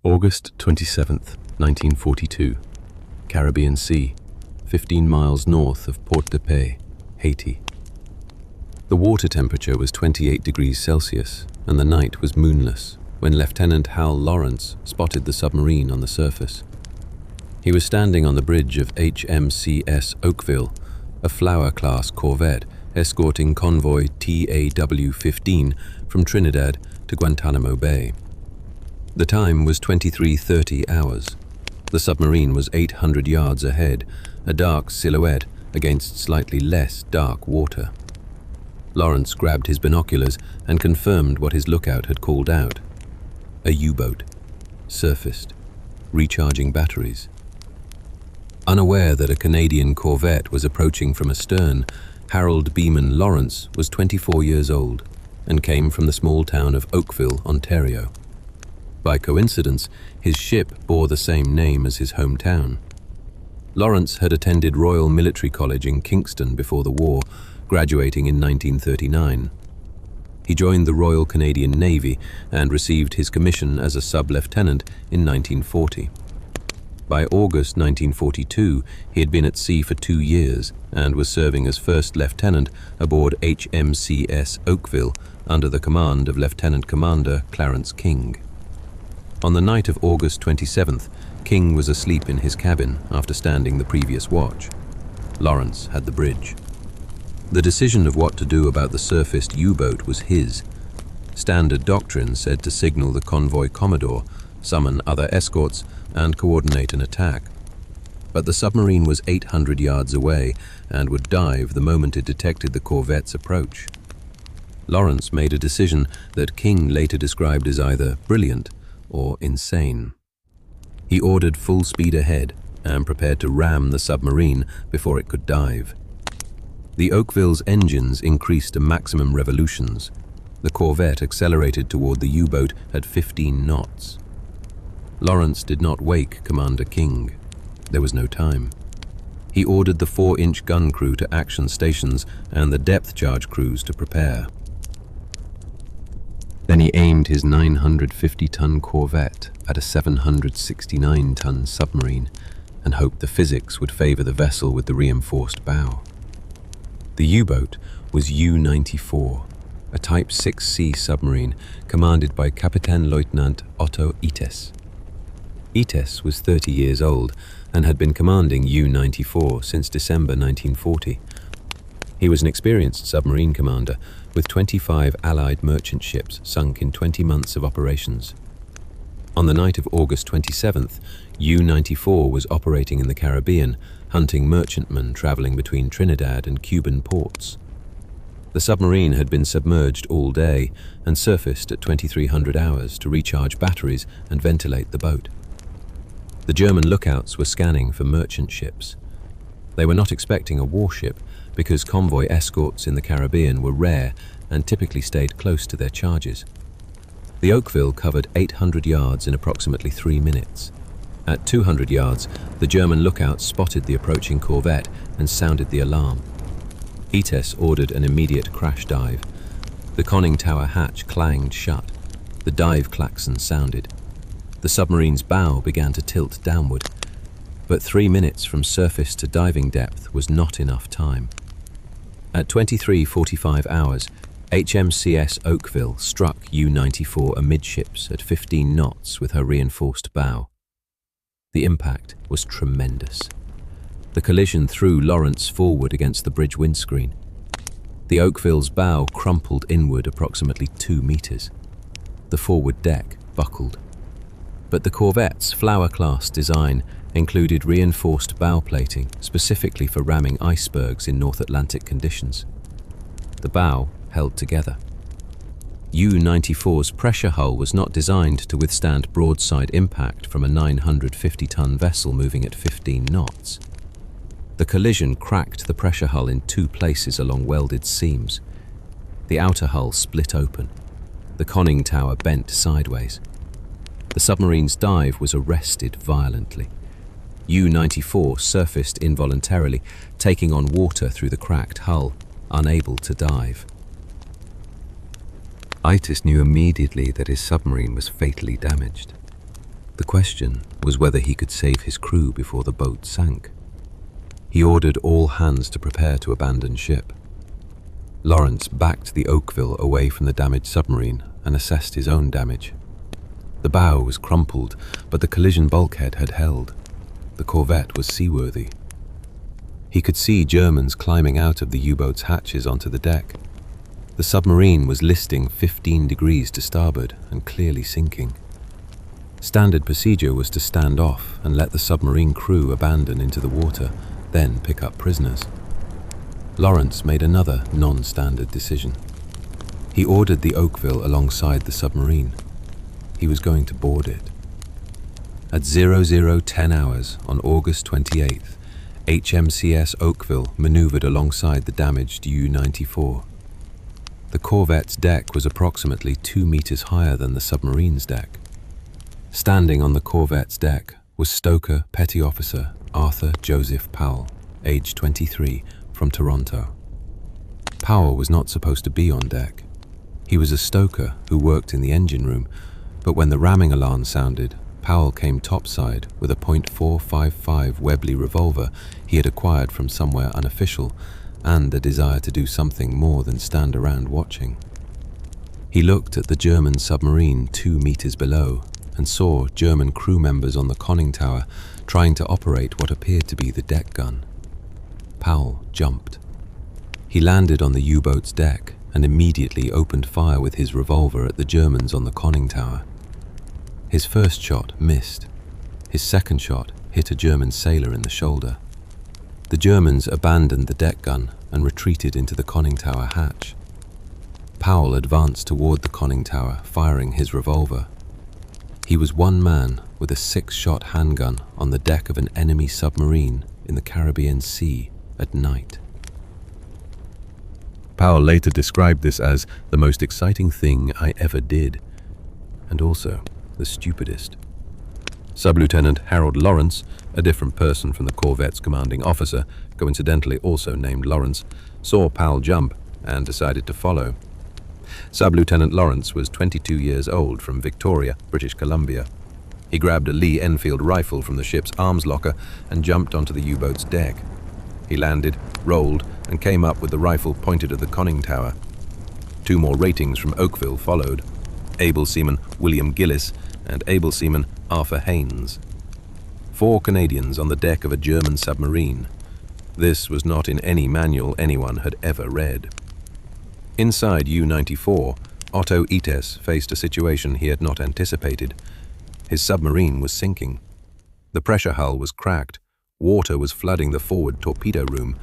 August 27th, 1942, Caribbean Sea, 15 miles north of Port-de-Paix, Haiti. The water temperature was 28 degrees Celsius, and the night was moonless when Lieutenant Hal Lawrence spotted the submarine on the surface. He was standing on the bridge of HMCS Oakville, a Flower-class corvette escorting convoy TAW-15 from Trinidad to Guantanamo Bay. The time was 23:30 hours. The submarine was 800 yards ahead, a dark silhouette against slightly less dark water. Lawrence grabbed his binoculars and confirmed what his lookout had called out. A U-boat, surfaced, recharging batteries. Unaware that a Canadian corvette was approaching from astern, Harold Beeman Lawrence was 24 years old and came from the small town of Oakville, Ontario. By coincidence, his ship bore the same name as his hometown. Lawrence had attended Royal Military College in Kingston before the war, graduating in 1939. He joined the Royal Canadian Navy and received his commission as a sub-lieutenant in 1940. By August 1942, he had been at sea for 2 years and was serving as first lieutenant aboard HMCS Oakville under the command of Lieutenant Commander Clarence King. On the night of August 27th, King was asleep in his cabin after standing the previous watch. Lawrence had the bridge. The decision of what to do about the surfaced U-boat was his. Standard doctrine said to signal the convoy commodore, summon other escorts, and coordinate an attack. But the submarine was 800 yards away and would dive the moment it detected the corvette's approach. Lawrence made a decision that King later described as either brilliant or insane. He ordered full speed ahead and prepared to ram the submarine before it could dive. The Oakville's engines increased to maximum revolutions. The corvette accelerated toward the U-boat at 15 knots. Lawrence did not wake Commander King. There was no time. He ordered the 4-inch gun crew to action stations and the depth charge crews to prepare. Then he aimed his 950-ton corvette at a 769-ton submarine and hoped the physics would favor the vessel with the reinforced bow. The U-boat was U-94, a Type 6C submarine commanded by Captain Lieutenant Otto Ites. Ites was 30 years old and had been commanding U-94 since December 1940. He was an experienced submarine commander with 25 Allied merchant ships sunk in 20 months of operations. On the night of August 27th, U-94 was operating in the Caribbean, hunting merchantmen traveling between Trinidad and Cuban ports. The submarine had been submerged all day and surfaced at 2300 hours to recharge batteries and ventilate the boat. The German lookouts were scanning for merchant ships. They were not expecting a warship because convoy escorts in the Caribbean were rare and typically stayed close to their charges. The Oakville covered 800 yards in approximately 3 minutes. At 200 yards, the German lookouts spotted the approaching corvette and sounded the alarm. Ites ordered an immediate crash dive. The conning tower hatch clanged shut. The dive klaxon sounded. The submarine's bow began to tilt downward, but 3 minutes from surface to diving depth was not enough time. At 23:45 hours, HMCS Oakville struck U-94 amidships at 15 knots with her reinforced bow. The impact was tremendous. The collision threw Lawrence forward against the bridge windscreen. The Oakville's bow crumpled inward approximately 2 meters. The forward deck buckled. But the corvette's Flower-class design included reinforced bow plating specifically for ramming icebergs in North Atlantic conditions. The bow held together. U-94's pressure hull was not designed to withstand broadside impact from a 950-ton vessel moving at 15 knots. The collision cracked the pressure hull in 2 places along welded seams. The outer hull split open. The conning tower bent sideways. The submarine's dive was arrested violently. U-94 surfaced involuntarily, taking on water through the cracked hull, unable to dive. Ites knew immediately that his submarine was fatally damaged. The question was whether he could save his crew before the boat sank. He ordered all hands to prepare to abandon ship. Lawrence backed the Oakville away from the damaged submarine and assessed his own damage. The bow was crumpled, but the collision bulkhead had held. The corvette was seaworthy. He could see Germans climbing out of the U-boat's hatches onto the deck. The submarine was listing 15 degrees to starboard and clearly sinking. Standard procedure was to stand off and let the submarine crew abandon into the water, then pick up prisoners. Lawrence made another non-standard decision. He ordered the Oakville alongside the submarine. He was going to board it. At 0010 hours on August 28th, HMCS Oakville maneuvered alongside the damaged U-94. The corvette's deck was approximately 2 meters higher than the submarine's deck. Standing on the corvette's deck was Stoker Petty Officer Arthur Joseph Powell, age 23, from Toronto. Powell was not supposed to be on deck. He was a stoker who worked in the engine room, but when the ramming alarm sounded, Powell came topside with a .455 Webley revolver he had acquired from somewhere unofficial and a desire to do something more than stand around watching. He looked at the German submarine 2 meters below and saw German crew members on the conning tower trying to operate what appeared to be the deck gun. Powell jumped. He landed on the U-boat's deck and immediately opened fire with his revolver at the Germans on the conning tower. His first shot missed. His second shot hit a German sailor in the shoulder. The Germans abandoned the deck gun and retreated into the conning tower hatch. Powell advanced toward the conning tower, firing his revolver. He was one man with a 6-shot handgun on the deck of an enemy submarine in the Caribbean Sea at night. Powell later described this as the most exciting thing I ever did, and also the stupidest. Sub-Lieutenant Harold Lawrence, a different person from the corvette's commanding officer, coincidentally also named Lawrence, saw Powell jump and decided to follow. Sub-Lieutenant Lawrence was 22 years old from Victoria, British Columbia. He grabbed a Lee Enfield rifle from the ship's arms locker and jumped onto the U-boat's deck. He landed, rolled, and came up with the rifle pointed at the conning tower. 2 more ratings from Oakville followed: able seaman William Gillis and able seaman Arthur Haynes. 4 Canadians on the deck of a German submarine. This was not in any manual anyone had ever read. Inside U-94, Otto Ites faced a situation he had not anticipated. His submarine was sinking. The pressure hull was cracked, water was flooding the forward torpedo room,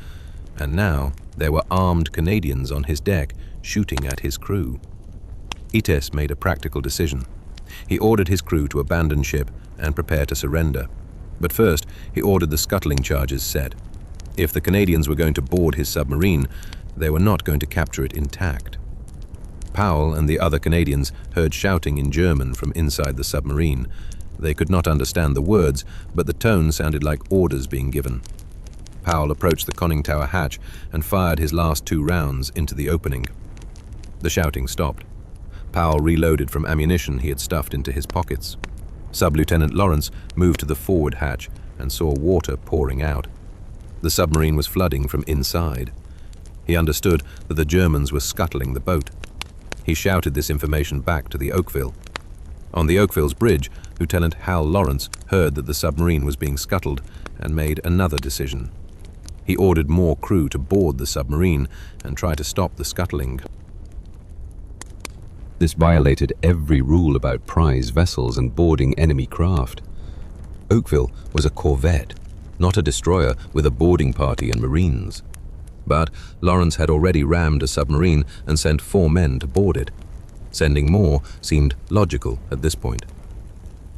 and now there were armed Canadians on his deck shooting at his crew. Ites made a practical decision. He ordered his crew to abandon ship and prepare to surrender. But first, he ordered the scuttling charges set. If the Canadians were going to board his submarine, they were not going to capture it intact. Powell and the other Canadians heard shouting in German from inside the submarine. They could not understand the words, but the tone sounded like orders being given. Powell approached the conning tower hatch and fired his last 2 rounds into the opening. The shouting stopped. Powell reloaded from ammunition he had stuffed into his pockets. Sub-Lieutenant Lawrence moved to the forward hatch and saw water pouring out. The submarine was flooding from inside. He understood that the Germans were scuttling the boat. He shouted this information back to the Oakville. On the Oakville's bridge, Lieutenant Hal Lawrence heard that the submarine was being scuttled and made another decision. He ordered more crew to board the submarine and try to stop the scuttling. This violated every rule about prize vessels and boarding enemy craft. Oakville was a corvette, not a destroyer with a boarding party and marines. But Lawrence had already rammed a submarine and sent 4 men to board it. Sending more seemed logical at this point.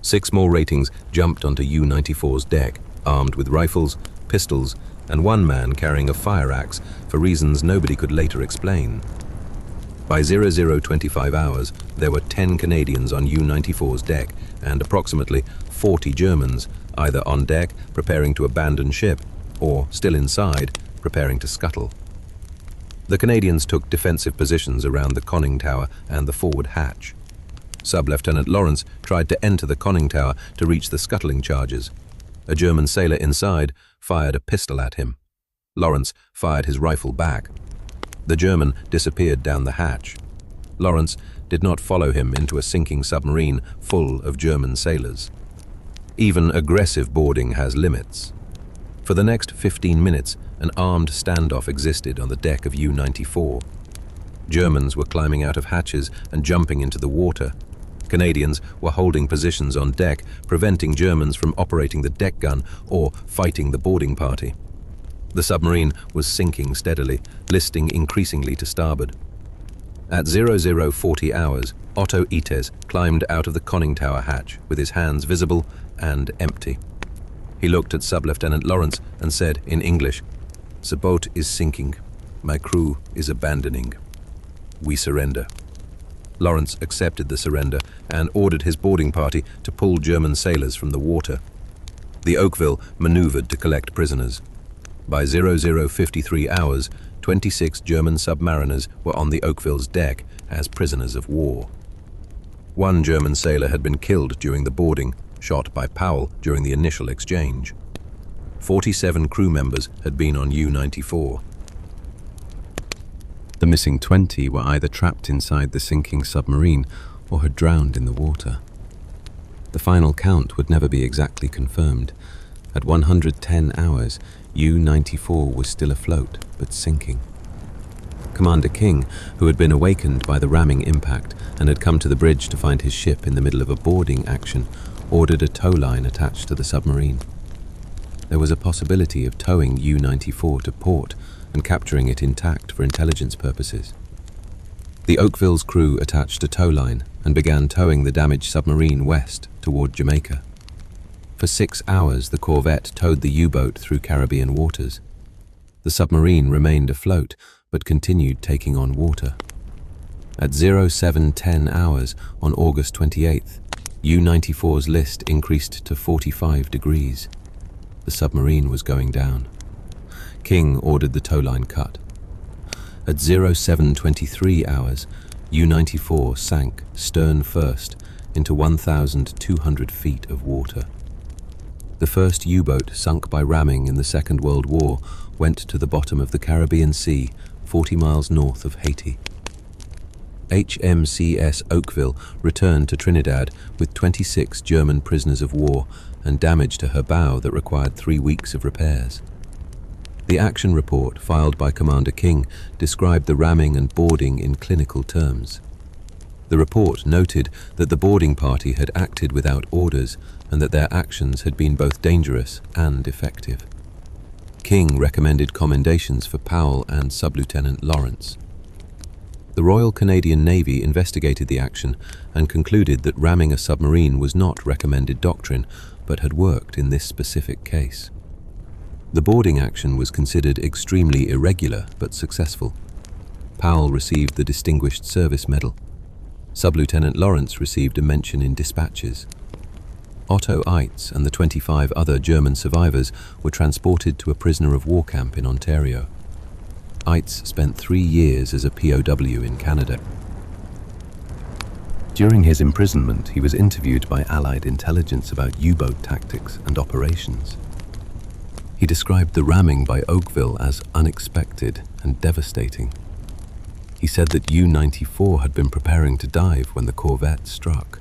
6 more ratings jumped onto U-94's deck, armed with rifles, pistols, and 1 man carrying a fire axe for reasons nobody could later explain. By 0025 hours, there were 10 Canadians on U-94's deck and approximately 40 Germans, either on deck preparing to abandon ship or still inside preparing to scuttle. The Canadians took defensive positions around the conning tower and the forward hatch. Sub-Lieutenant Lawrence tried to enter the conning tower to reach the scuttling charges. A German sailor inside fired a pistol at him. Lawrence fired his rifle back. The German disappeared down the hatch. Lawrence did not follow him into a sinking submarine full of German sailors. Even aggressive boarding has limits. For the next 15 minutes, an armed standoff existed on the deck of U-94. Germans were climbing out of hatches and jumping into the water. Canadians were holding positions on deck, preventing Germans from operating the deck gun or fighting the boarding party. The submarine was sinking steadily, listing increasingly to starboard. At 0040 hours, Otto Ites climbed out of the conning tower hatch with his hands visible and empty. He looked at Sub-Lieutenant Lawrence and said in English, "The boat is sinking. My crew is abandoning. We surrender." Lawrence accepted the surrender and ordered his boarding party to pull German sailors from the water. The Oakville maneuvered to collect prisoners. By 0053 hours, 26 German submariners were on the Oakville's deck as prisoners of war. One German sailor had been killed during the boarding, shot by Powell during the initial exchange. 47 crew members had been on U-94. The missing 20 were either trapped inside the sinking submarine or had drowned in the water. The final count would never be exactly confirmed. At 110 hours, U-94 was still afloat, but sinking. Commander King, who had been awakened by the ramming impact and had come to the bridge to find his ship in the middle of a boarding action, ordered a tow line attached to the submarine. There was a possibility of towing U-94 to port and capturing it intact for intelligence purposes. The Oakville's crew attached a tow line and began towing the damaged submarine west toward Jamaica. For 6 hours, the corvette towed the U-boat through Caribbean waters. The submarine remained afloat, but continued taking on water. At 0710 hours on August 28th, U-94's list increased to 45 degrees. The submarine was going down. King ordered the tow line cut. At 0723 hours, U-94 sank stern first into 1,200 feet of water. The first U-boat sunk by ramming in the Second World War went to the bottom of the Caribbean Sea, 40 miles north of Haiti. HMCS Oakville returned to Trinidad with 26 German prisoners of war and damage to her bow that required 3 weeks of repairs. The action report filed by Commander King described the ramming and boarding in clinical terms. The report noted that the boarding party had acted without orders and that their actions had been both dangerous and effective. King recommended commendations for Powell and Sub-Lieutenant Lawrence. The Royal Canadian Navy investigated the action and concluded that ramming a submarine was not recommended doctrine, but had worked in this specific case. The boarding action was considered extremely irregular but successful. Powell received the Distinguished Service Medal. Sub-Lieutenant Lawrence received a mention in dispatches. Otto Ites and the 25 other German survivors were transported to a prisoner of war camp in Ontario. Ites spent 3 years as a POW in Canada. During his imprisonment, he was interviewed by Allied intelligence about U-boat tactics and operations. He described the ramming by Oakville as unexpected and devastating. He said that U-94 had been preparing to dive when the corvette struck.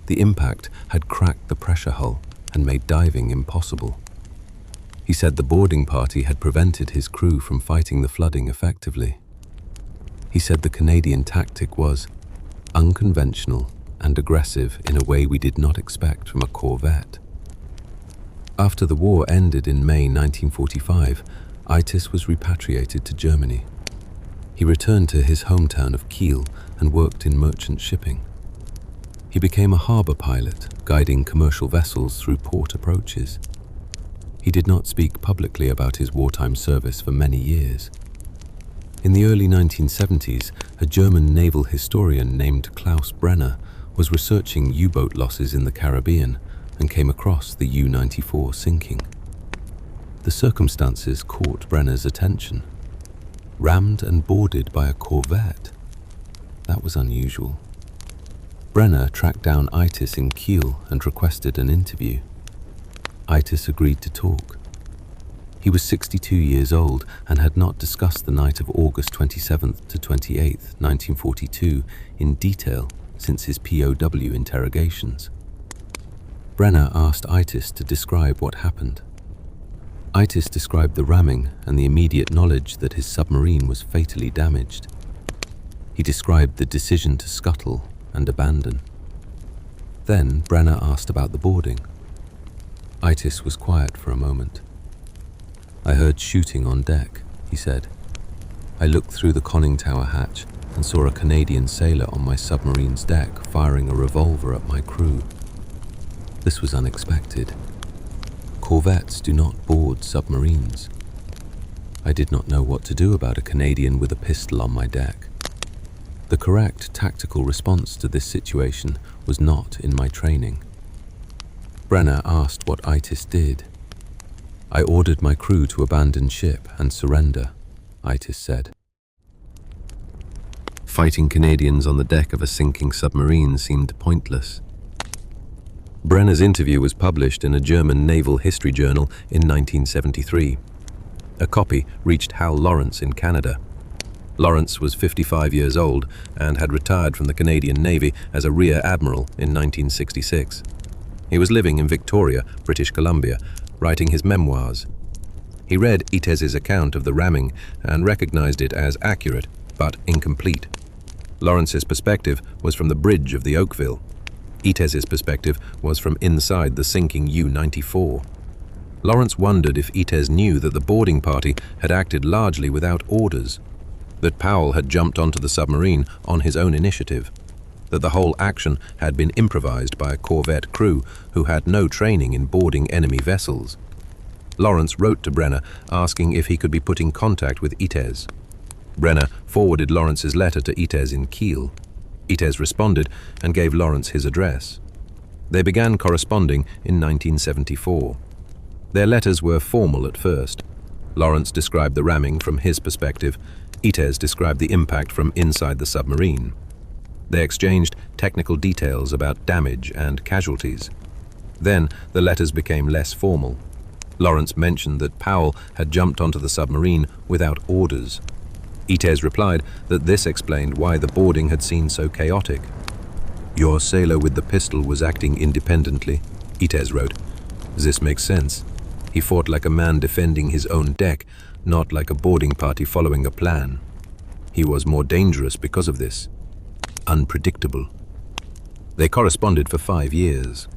The impact had cracked the pressure hull and made diving impossible. He said the boarding party had prevented his crew from fighting the flooding effectively. He said the Canadian tactic was unconventional and aggressive in a way we did not expect from a corvette. After the war ended in May 1945, Ites was repatriated to Germany. He returned to his hometown of Kiel and worked in merchant shipping. He became a harbor pilot, guiding commercial vessels through port approaches. He did not speak publicly about his wartime service for many years. In the early 1970s, a German naval historian named Klaus Brenner was researching U-boat losses in the Caribbean and came across the U-94 sinking. The circumstances caught Brenner's attention. Rammed and boarded by a corvette. That was unusual. Brenner tracked down Ites in Kiel and requested an interview. Ites agreed to talk. He was 62 years old and had not discussed the night of August 27th to 28th, 1942 in detail since his POW interrogations. Brenner asked Ites to describe what happened. Ites described the ramming and the immediate knowledge that his submarine was fatally damaged. He described the decision to scuttle and abandon. Then Brenner asked about the boarding. Ites was quiet for a moment. "I heard shooting on deck," he said. "I looked through the conning tower hatch and saw a Canadian sailor on my submarine's deck firing a revolver at my crew. This was unexpected. Corvettes do not board submarines. I did not know what to do about a Canadian with a pistol on my deck. The correct tactical response to this situation was not in my training." Brenner asked what Ites did. "I ordered my crew to abandon ship and surrender," Ites said. Fighting Canadians on the deck of a sinking submarine seemed pointless. Brenner's interview was published in a German naval history journal in 1973. A copy reached Hal Lawrence in Canada. Lawrence was 55 years old and had retired from the Canadian Navy as a rear admiral in 1966. He was living in Victoria, British Columbia, writing his memoirs. He read Ites's account of the ramming and recognized it as accurate but incomplete. Lawrence's perspective was from the bridge of the Oakville. Ites's perspective was from inside the sinking U-94. Lawrence wondered if Ites knew that the boarding party had acted largely without orders, that Powell had jumped onto the submarine on his own initiative, that the whole action had been improvised by a corvette crew who had no training in boarding enemy vessels. Lawrence wrote to Brenner asking if he could be put in contact with Ites. Brenner forwarded Lawrence's letter to Ites in Kiel. Ites responded and gave Lawrence his address. They began corresponding in 1974. Their letters were formal at first. Lawrence described the ramming from his perspective. Ites described the impact from inside the submarine. They exchanged technical details about damage and casualties. Then the letters became less formal. Lawrence mentioned that Powell had jumped onto the submarine without orders. Ites replied that this explained why the boarding had seemed so chaotic. "Your sailor with the pistol was acting independently," Ites wrote. "This makes sense. He fought like a man defending his own deck, not like a boarding party following a plan. He was more dangerous because of this. Unpredictable." They corresponded for 5 years.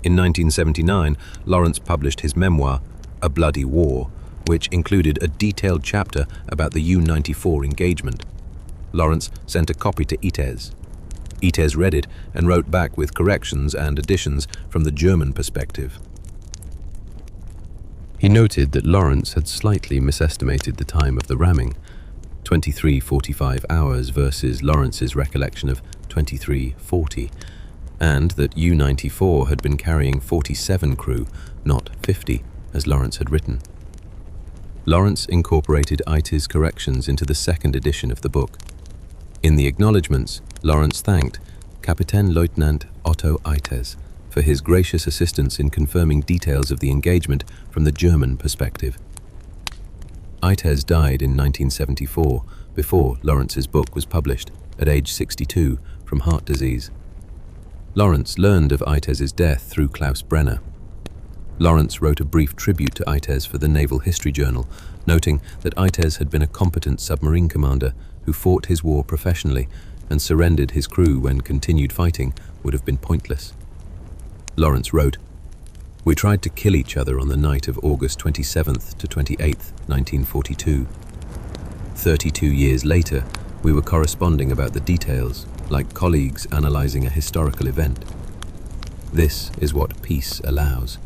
In 1979, Lawrence published his memoir, A Bloody War, which included a detailed chapter about the U-94 engagement. Lawrence sent a copy to Ites. Ites read it and wrote back with corrections and additions from the German perspective. He noted that Lawrence had slightly misestimated the time of the ramming, 23:45 hours versus Lawrence's recollection of 23:40, and that U-94 had been carrying 47 crew, not 50, as Lawrence had written. Lawrence incorporated Ites' corrections into the second edition of the book. In the acknowledgements, Lawrence thanked Kapitän Leutnant Otto Ites for his gracious assistance in confirming details of the engagement from the German perspective. Ites died in 1974, before Lawrence's book was published, at age 62, from heart disease. Lawrence learned of Ites' death through Klaus Brenner. Lawrence wrote a brief tribute to Ites for the Naval History Journal, noting that Ites had been a competent submarine commander who fought his war professionally and surrendered his crew when continued fighting would have been pointless. Lawrence wrote, "We tried to kill each other on the night of August 27th to 28th, 1942. 32 years later, we were corresponding about the details, like colleagues analyzing a historical event. This is what peace allows.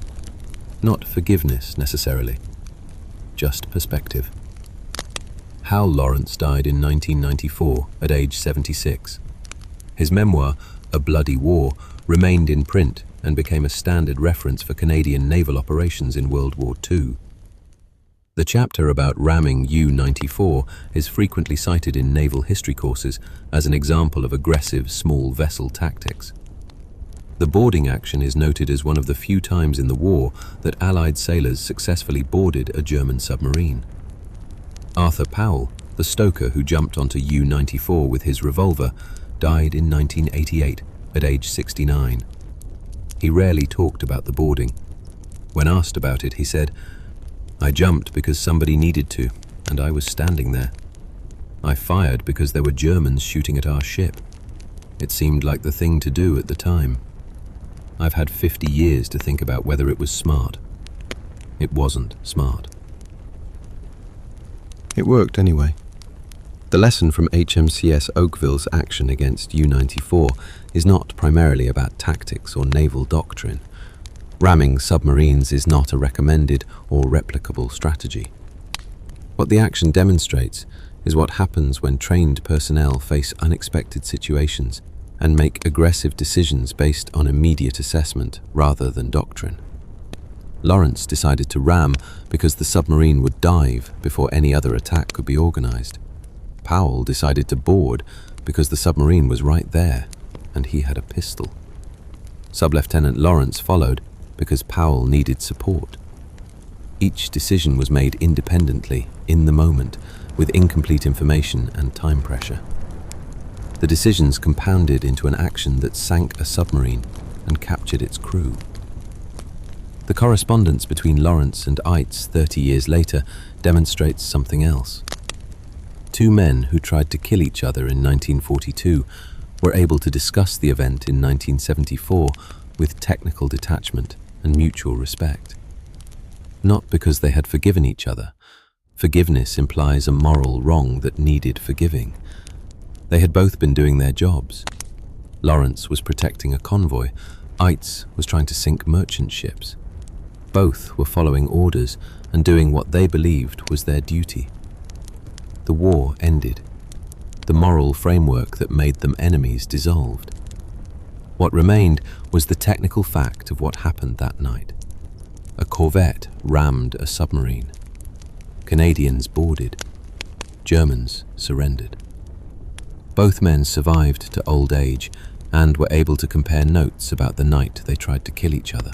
Not forgiveness, necessarily. Just perspective." Hal Lawrence died in 1994 at age 76. His memoir, A Bloody War, remained in print and became a standard reference for Canadian naval operations in World War II. The chapter about ramming U-94 is frequently cited in naval history courses as an example of aggressive small vessel tactics. The boarding action is noted as one of the few times in the war that Allied sailors successfully boarded a German submarine. Arthur Powell, the stoker who jumped onto U-94 with his revolver, died in 1988 at age 69. He rarely talked about the boarding. When asked about it, he said, "I jumped because somebody needed to, and I was standing there. I fired because there were Germans shooting at our ship. It seemed like the thing to do at the time. I've had 50 years to think about whether it was smart. It wasn't smart." It worked anyway. The lesson from HMCS Oakville's action against U-94 is not primarily about tactics or naval doctrine. Ramming submarines is not a recommended or replicable strategy. What the action demonstrates is what happens when trained personnel face unexpected situations and make aggressive decisions based on immediate assessment rather than doctrine. Lawrence decided to ram because the submarine would dive before any other attack could be organized. Powell decided to board because the submarine was right there and he had a pistol. Sub-Lieutenant Lawrence followed because Powell needed support. Each decision was made independently, in the moment, with incomplete information and time pressure. The decisions compounded into an action that sank a submarine and captured its crew. The correspondence between Lawrence and Ites 30 years later demonstrates something else. Two men who tried to kill each other in 1942 were able to discuss the event in 1974 with technical detachment and mutual respect. Not because they had forgiven each other. Forgiveness implies a moral wrong that needed forgiving. They had both been doing their jobs. Lawrence was protecting a convoy. Ites was trying to sink merchant ships. Both were following orders and doing what they believed was their duty. The war ended. The moral framework that made them enemies dissolved. What remained was the technical fact of what happened that night. A corvette rammed a submarine. Canadians boarded. Germans surrendered. Both men survived to old age and were able to compare notes about the night they tried to kill each other.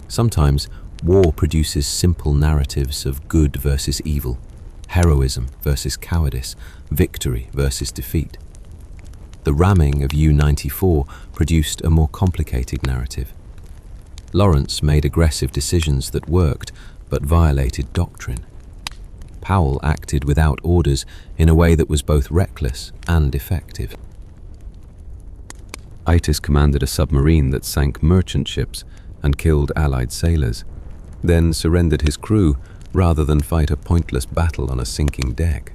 Sometimes war produces simple narratives of good versus evil, heroism versus cowardice, victory versus defeat. The ramming of U-94 produced a more complicated narrative. Lawrence made aggressive decisions that worked but violated doctrine. Powell acted without orders in a way that was both reckless and effective. Ites commanded a submarine that sank merchant ships and killed Allied sailors, then surrendered his crew rather than fight a pointless battle on a sinking deck.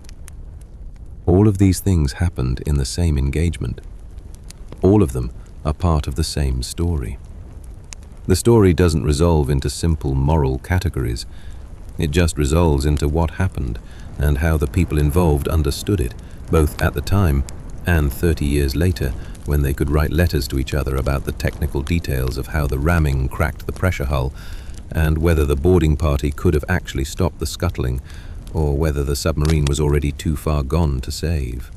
All of these things happened in the same engagement. All of them are part of the same story. The story doesn't resolve into simple moral categories. It just resolves into what happened and how the people involved understood it, both at the time and 30 years later, when they could write letters to each other about the technical details of how the ramming cracked the pressure hull and whether the boarding party could have actually stopped the scuttling or whether the submarine was already too far gone to save.